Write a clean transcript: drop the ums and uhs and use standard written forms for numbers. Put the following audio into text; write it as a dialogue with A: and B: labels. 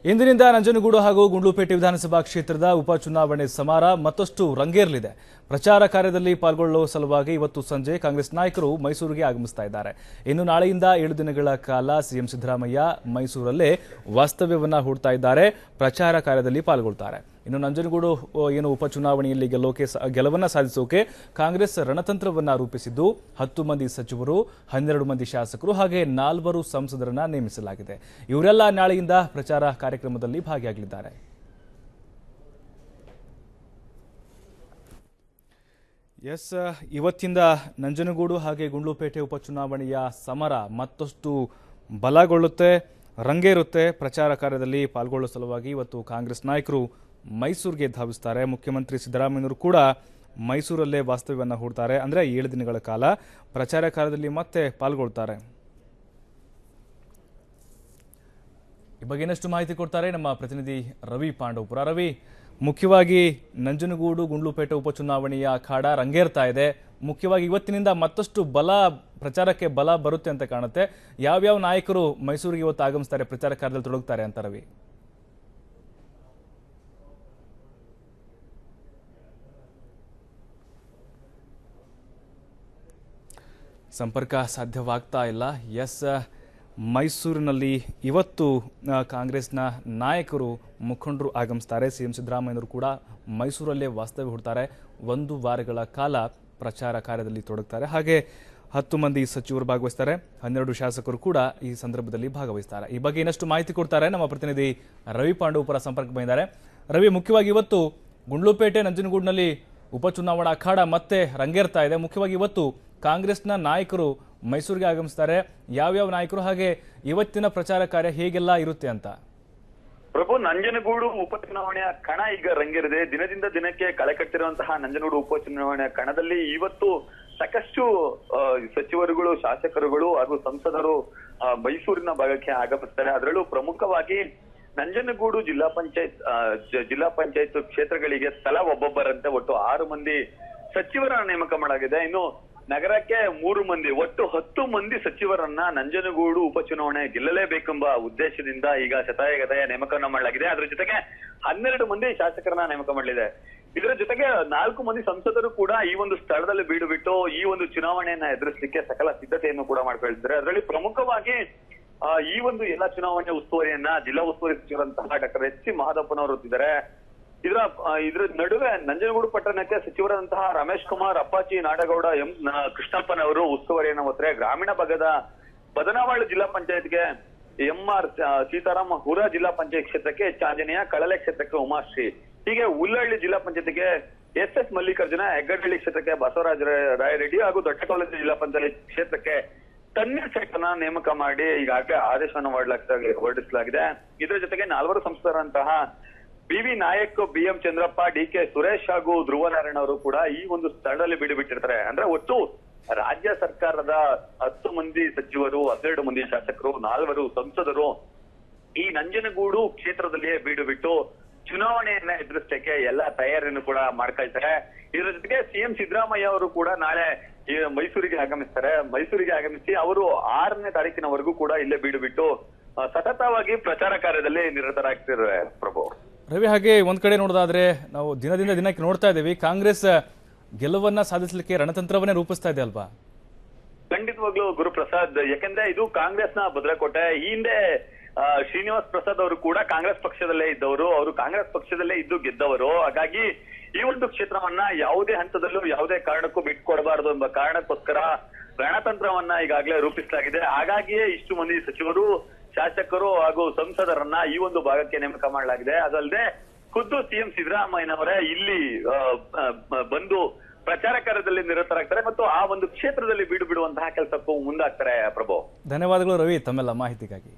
A: ಇಂದಿನಿಂದ ನಂಜನಗೂಡು ಹಾಗೂ ಗುಂಡ್ಲುಪೇಟೆ ವಿಧಾನಸಭಾ ಕ್ಷೇತ್ರದ ಉಪಚುನಾವಣೆ ಸಮರ ಮತ್ತಷ್ಟು ರಂಗೇರಲಿದೆ. ಪ್ರಚಾರ ಕಾರ್ಯದಲ್ಲಿ ಪಾಲ್ಗೊಳ್ಳುವ ಸಲುವಾಗಿ ಇವತ್ತು ಸಂಜೆ ಕಾಂಗ್ರೆಸ್ ನಾಯಕರು ಮೈಸೂರಿಗೆ ಆಗಮಿಸ್ತಾ ಇದ್ದಾರೆ. ಇನ್ನು ನಾಳೆಯಿಂದ 7 ದಿನಗಳ ಕಾಲ ಸಿಎಂ ಸಿದ್ದರಾಮಯ್ಯ ಮೈಸೂರಲ್ಲೇ ವಾಸ್ತವ್ಯವನ್ನ ಹೂಡ್ತಾ ಇದ್ದಾರೆ. ಪ್ರಚಾರ ಕಾರ್ಯದಲ್ಲಿ ಪಾಲ್ಗೊಳ್ತಾರೆ. ಇನ್ನು ನಂಜನಗೂಡು ಉಪಚುನಾವಣೆಯಲ್ಲಿ ಗೆಲುವನ್ನ ಸಾಧಿಸೋಕೆ ಕಾಂಗ್ರೆಸ್ ರಣತಂತ್ರವನ್ನ ರೂಪಿಸಿದ್ದು 10 ಮಂದಿ ಸಚಿವರು, 12 ಮಂದಿ ಶಾಸಕರು ಹಾಗೆ 4 ಸಂಸದರನ್ನ ನೇಮಿಸಲಾಗಿದೆ. ಇವರೆಲ್ಲ ನಾಳೆಯಿಂದ ಪ್ರಚಾರ ಕಾರ್ಯಕ್ರಮದಲ್ಲಿ ಭಾಗಿಯಾಗಲಿದ್ದಾರೆ. ಇವತ್ತಿಂದ ನಂಜನಗೂಡು ಹಾಗೆ ಗುಂಡ್ಲುಪೇಟೆ ಉಪಚುನಾವಣೆಯ ಸಮರ ಮತ್ತಷ್ಟು ಬಲಗೊಳ್ಳುತ್ತೆ, ರಂಗೇರುತ್ತೆ. ಪ್ರಚಾರ ಕಾರ್ಯದಲ್ಲಿ ಪಾಲ್ಗೊಳ್ಳುವ ಸಲುವಾಗಿ ಇವತ್ತು ಕಾಂಗ್ರೆಸ್ ನಾಯಕರು ಮೈಸೂರಿಗೆ ಧಾವಿಸ್ತಾರೆ. ಮುಖ್ಯಮಂತ್ರಿ ಸಿದ್ದರಾಮಯ್ಯನವರು ಕೂಡ ಮೈಸೂರಲ್ಲೇ ವಾಸ್ತವ್ಯವನ್ನ ಹೂಡ್ತಾರೆ. ಅಂದರೆ 7 ದಿನಗಳ ಕಾಲ ಪ್ರಚಾರ ಕಾರ್ಯದಲ್ಲಿ ಮತ್ತೆ ಪಾಲ್ಗೊಳ್ತಾರೆ. ಈ ಬಗ್ಗೆ ಇನ್ನಷ್ಟು ಮಾಹಿತಿ ಕೊಡ್ತಾರೆ ನಮ್ಮ ಪ್ರತಿನಿಧಿ ರವಿ ಪಾಂಡವಪುರ. ರವಿ, ಮುಖ್ಯವಾಗಿ ನಂಜನಗೂಡು ಗುಂಡ್ಲುಪೇಟೆ ಉಪಚುನಾವಣೆಯ ಅಖಾಡ ರಂಗೇರ್ತಾ ಇದೆ. ಮುಖ್ಯವಾಗಿ ಇವತ್ತಿನಿಂದ ಮತ್ತಷ್ಟು ಪ್ರಚಾರಕ್ಕೆ ಬಲ ಬರುತ್ತೆ ಅಂತ ಕಾಣುತ್ತೆ. ಯಾವ್ಯಾವ ನಾಯಕರು ಮೈಸೂರಿಗೆ ಇವತ್ತು ಆಗಮಿಸ್ತಾರೆ, ಪ್ರಚಾರ ಕಾರ್ಯದಲ್ಲಿ ತೊಡಗುತ್ತಾರೆ ಅಂತ ರವಿ? ಸಂಪರ್ಕ ಸಾಧ್ಯವಾಗ್ತಾ ಇಲ್ಲ. ಮೈಸೂರಿನಲ್ಲಿ ಇವತ್ತು ಕಾಂಗ್ರೆಸ್ನ ನಾಯಕರು ಮುಖಂಡರು ಆಗಮಿಸ್ತಾರೆ. ಸಿಎಂ ಸಿದ್ದರಾಮಯ್ಯನವರು ಕೂಡ ಮೈಸೂರಲ್ಲೇ ವಾಸ್ತವ್ಯ ಹೂಡ್ತಾರೆ. 1 ವಾರಗಳ ಕಾಲ ಪ್ರಚಾರ ಕಾರ್ಯದಲ್ಲಿ ತೊಡಗುತ್ತಾರೆ. ಹಾಗೆ 10 ಮಂದಿ ಸಚಿವರು ಭಾಗವಹಿಸ್ತಾರೆ, 12 ಶಾಸಕರು ಕೂಡ ಈ ಸಂದರ್ಭದಲ್ಲಿ ಭಾಗವಹಿಸ್ತಾರೆ. ಈ ಬಗ್ಗೆ ಇನ್ನಷ್ಟು ಮಾಹಿತಿ ಕೊಡ್ತಾರೆ ನಮ್ಮ ಪ್ರತಿನಿಧಿ ರವಿ ಪಾಂಡವಪುರ ಸಂಪರ್ಕ ಬಂದಿದ್ದಾರೆ. ರವಿ, ಮುಖ್ಯವಾಗಿ ಇವತ್ತು ಗುಂಡ್ಲುಪೇಟೆ ನಂಜನಗೂಡಿನಲ್ಲಿ ಉಪಚುನಾವಣಾ ಅಖಾಡ ಮತ್ತೆ ರಂಗೇರ್ತಾ ಇದೆ. ಮುಖ್ಯವಾಗಿ ಇವತ್ತು ಕಾಂಗ್ರೆಸ್ನ ನಾಯಕರು ಮೈಸೂರಿಗೆ ಆಗಮಿಸ್ತಾರೆ. ಯಾವ್ಯಾವ ನಾಯಕರು ಹಾಗೆ ಇವತ್ತಿನ ಪ್ರಚಾರ ಕಾರ್ಯ ಹೇಗೆಲ್ಲ ಇರುತ್ತೆ ಅಂತ?
B: ಪ್ರಭು, ನಂಜನಗೂಡು ಉಪಚುನಾವಣೆಯ ಕಣ ಈಗ ರಂಗೇರಿದೆ. ದಿನದಿಂದ ದಿನಕ್ಕೆ ಕಳೆಕಟ್ಟಿರುವಂತಹ ನಂಜನಗೂಡು ಉಪಚುನಾವಣೆಯ ಕಣದಲ್ಲಿ ಇವತ್ತು ಸಾಕಷ್ಟು ಸಚಿವರುಗಳು, ಶಾಸಕರುಗಳು ಹಾಗೂ ಸಂಸದರು ಮೈಸೂರಿನ ಭಾಗಕ್ಕೆ ಆಗಮಿಸ್ತಾರೆ. ಅದರಲ್ಲೂ ಪ್ರಮುಖವಾಗಿ ನಂಜನಗೂಡು ಜಿಲ್ಲಾ ಪಂಚಾಯತ್ ಕ್ಷೇತ್ರಗಳಿಗೆ ತಲಾ ಒಬ್ಬೊಬ್ಬರಂತೆ ಒಟ್ಟು 6 ಮಂದಿ ಸಚಿವರನ್ನ ನೇಮಕ ಮಾಡಲಾಗಿದೆ. ಇನ್ನು ನಗರಕ್ಕೆ 3 ಮಂದಿ, ಒಟ್ಟು 10 ಮಂದಿ ಸಚಿವರನ್ನ ನಂಜನಗೂಡು ಉಪಚುನಾವಣೆ ಗೆಲ್ಲಲೇಬೇಕೆಂಬ ಉದ್ದೇಶದಿಂದ ಈಗ ಶತಾಯಗತಾಯ ನೇಮಕವನ್ನ ಮಾಡಲಾಗಿದೆ. ಅದರ ಜೊತೆಗೆ 12 ಮಂದಿ ಶಾಸಕರನ್ನ ನೇಮಕ ಮಾಡಲಿದೆ. ಇದರ ಜೊತೆಗೆ 4 ಮಂದಿ ಸಂಸದರು ಕೂಡ ಈ ಒಂದು ಸ್ಥಳದಲ್ಲಿ ಬೀಡು ಬಿಟ್ಟು ಈ ಒಂದು ಚುನಾವಣೆಯನ್ನ ಎದುರಿಸಲಿಕ್ಕೆ ಸಕಲ ಸಿದ್ಧತೆಯನ್ನು ಕೂಡ ಮಾಡ್ಕೊಳ್ತಿದ್ದಾರೆ. ಅದರಲ್ಲಿ ಪ್ರಮುಖವಾಗಿ ಈ ಒಂದು ಎಲ್ಲಾ ಚುನಾವಣೆ ಉಸ್ತುವಾರಿಯನ್ನ ಜಿಲ್ಲಾ ಉಸ್ತುವಾರಿ ಸಚಿವರಂತಹ ಡಾಕ್ಟರ್ ಎಚ್ ಸಿ ಮಹದೇವಪ್ಪನವರು ಹೊತ್ತಿದ್ದಾರೆ. ಇದರ ನಡುವೆ ನಂಜನಗೂಡು ಪಟ್ಟಣಕ್ಕೆ ಸಚಿವರಾದಂತಹ ರಮೇಶ್ ಕುಮಾರ್, ಅಪ್ಪಾಚಿ ನಾಡಗೌಡ, ಎಂ ಕೃಷ್ಣಪ್ಪನವರು ಉಸ್ತುವಾರಿಯನ್ನು ಹೊತ್ತರೆ. ಗ್ರಾಮೀಣ ಭಾಗದ ಬದನಾವಾಳು ಜಿಲ್ಲಾ ಪಂಚಾಯತ್ಗೆ ಎಂಆರ್ ಸೀತಾರಾಮ್, ಹುರಾ ಜಿಲ್ಲಾ ಪಂಚಾಯತ್ ಕ್ಷೇತ್ರಕ್ಕೆ ಚಾಂಜನೇಯ, ಕಳಲೆ ಕ್ಷೇತ್ರಕ್ಕೆ ಉಮಾಶ್ರೀ, ಹೀಗೆ ಹುಲ್ಲಹಳ್ಳಿ ಜಿಲ್ಲಾ ಪಂಚಾಯತ್ಗೆ ಎಸ್ ಮಲ್ಲಿಕಾರ್ಜುನ, ಹೆಗ್ಗಡಹಳ್ಳಿ ಕ್ಷೇತ್ರಕ್ಕೆ ಬಸವರಾಜ ರಾಯರೆಡ್ಡಿ ಹಾಗೂ ದೊಡ್ಡಕಾಲೇಜು ಜಿಲ್ಲಾ ಪಂಚಾಯತ್ ಕ್ಷೇತ್ರಕ್ಕೆ ತಣ್ಣೀರ್ ಸೇಠನ ನೇಮಕ ಮಾಡಿ ಈಗಾಗಲೇ ಆದೇಶವನ್ನು ಹೊರಡಿಸಲಾಗಿದೆ. ಇದರ ಜೊತೆಗೆ 4 ಸಂಸದರಂತಹ ಬಿ.ವಿ. ನಾಯಕ್, ಬಿ.ಎಂ. ಚಂದ್ರಪ್ಪ, ಡಿ.ಕೆ. ಸುರೇಶ್ ಹಾಗೂ ಧ್ರುವನಾರಾಯಣ ಅವರು ಕೂಡ ಈ ಒಂದು ಸ್ಥಳದಲ್ಲಿ ಬಿಟ್ಟಿರ್ತಾರೆ. ಅಂದ್ರೆ ಒಟ್ಟು ರಾಜ್ಯ ಸರ್ಕಾರದ 10 ಮಂದಿ ಸಚಿವರು, 12 ಮಂದಿ ಶಾಸಕರು, 4 ಸಂಸದರು ಈ ನಂಜನಗೂಡು ಕ್ಷೇತ್ರದಲ್ಲಿಯೇ ಬೀಡು ಬಿಟ್ಟು ಚುನಾವಣೆಯನ್ನ ಎದುರಿಸಲಿಕ್ಕೆ ಎಲ್ಲಾ ತಯಾರಿಯನ್ನು ಕೂಡ ಮಾಡ್ಕೊಳ್ತಾರೆ. ಇದರ ಜೊತೆಗೆ ಸಿಎಂ ಸಿದ್ದರಾಮಯ್ಯ ಅವರು ಕೂಡ ನಾಳೆ ಮೈಸೂರಿಗೆ ಆಗಮಿಸ್ತಾರೆ. ಮೈಸೂರಿಗೆ ಆಗಮಿಸಿ ಅವರು 6ನೇ ತಾರೀಕಿನವರೆಗೂ ಕೂಡ ಇಲ್ಲೇ ಬೀಡು ಬಿಟ್ಟು ಸತತವಾಗಿ ಪ್ರಚಾರ ಕಾರ್ಯದಲ್ಲಿ ನಿರತರಾಗ್ತಿದ್ದಾರೆ. ಪ್ರಭು
A: ರವಿ, ಹಾಗೆ ಒಂದ್ ಕಡೆ ನೋಡೋದಾದ್ರೆ ನಾವು ದಿನದಿಂದ ದಿನಕ್ಕೆ ನೋಡ್ತಾ ಇದ್ದೀವಿ, ಕಾಂಗ್ರೆಸ್ ಗೆಲುವನ್ನ ಸಾಧಿಸಲಿಕ್ಕೆ ರಣತಂತ್ರವನ್ನೇ ರೂಪಿಸ್ತಾ ಇದೆ ಅಲ್ವಾ?
B: ಖಂಡಿತವಾಗ್ಲೂ ಗುರುಪ್ರಸಾದ್, ಯಾಕಂದ್ರೆ ಇದು ಕಾಂಗ್ರೆಸ್ನ ಭದ್ರಕೋಟೆ. ಈ ಹಿಂದೆ ಶ್ರೀನಿವಾಸ್ ಪ್ರಸಾದ್ ಅವರು ಕೂಡ ಕಾಂಗ್ರೆಸ್ ಪಕ್ಷದಲ್ಲೇ ಇದ್ದವರು, ಅವರು ಕಾಂಗ್ರೆಸ್ ಪಕ್ಷದಲ್ಲೇ ಇದ್ದು ಗೆದ್ದವರು. ಹಾಗಾಗಿ ಈ ಒಂದು ಕ್ಷೇತ್ರವನ್ನ ಯಾವುದೇ ಹಂತದಲ್ಲೂ ಯಾವುದೇ ಕಾರಣಕ್ಕೂ ಬಿಟ್ಕೊಡಬಾರದು ಎಂಬ ಕಾರಣಕ್ಕೋಸ್ಕರ ರಣತಂತ್ರವನ್ನ ಈಗಾಗಲೇ ರೂಪಿಸಲಾಗಿದೆ. ಹಾಗಾಗಿಯೇ ಇಷ್ಟು ಮಂದಿ ಸಚಿವರು, ಶಾಸಕರು ಹಾಗೂ ಸಂಸದರನ್ನ ಈ ಒಂದು ಭಾಗಕ್ಕೆ ನೇಮಕ ಮಾಡಲಾಗಿದೆ. ಅದಲ್ಲದೆ ಖುದ್ದು ಸಿಎಂ ಸಿದ್ದರಾಮಯ್ಯನವರೇ ಇಲ್ಲಿ ಬಂದು ಪ್ರಚಾರ ಕಾರ್ಯದಲ್ಲಿ ನಿರತರಾಗ್ತಾರೆ ಮತ್ತು ಆ ಒಂದು ಕ್ಷೇತ್ರದಲ್ಲಿ ಬೀಡು ಬಿಡುವಂತಹ ಕೆಲಸಕ್ಕೂ ಮುಂದಾಗ್ತಾರೆ. ಪ್ರಭು,
A: ಧನ್ಯವಾದಗಳು ರವಿ ತಮ್ಮೆಲ್ಲ ಮಾಹಿತಿಗಾಗಿ.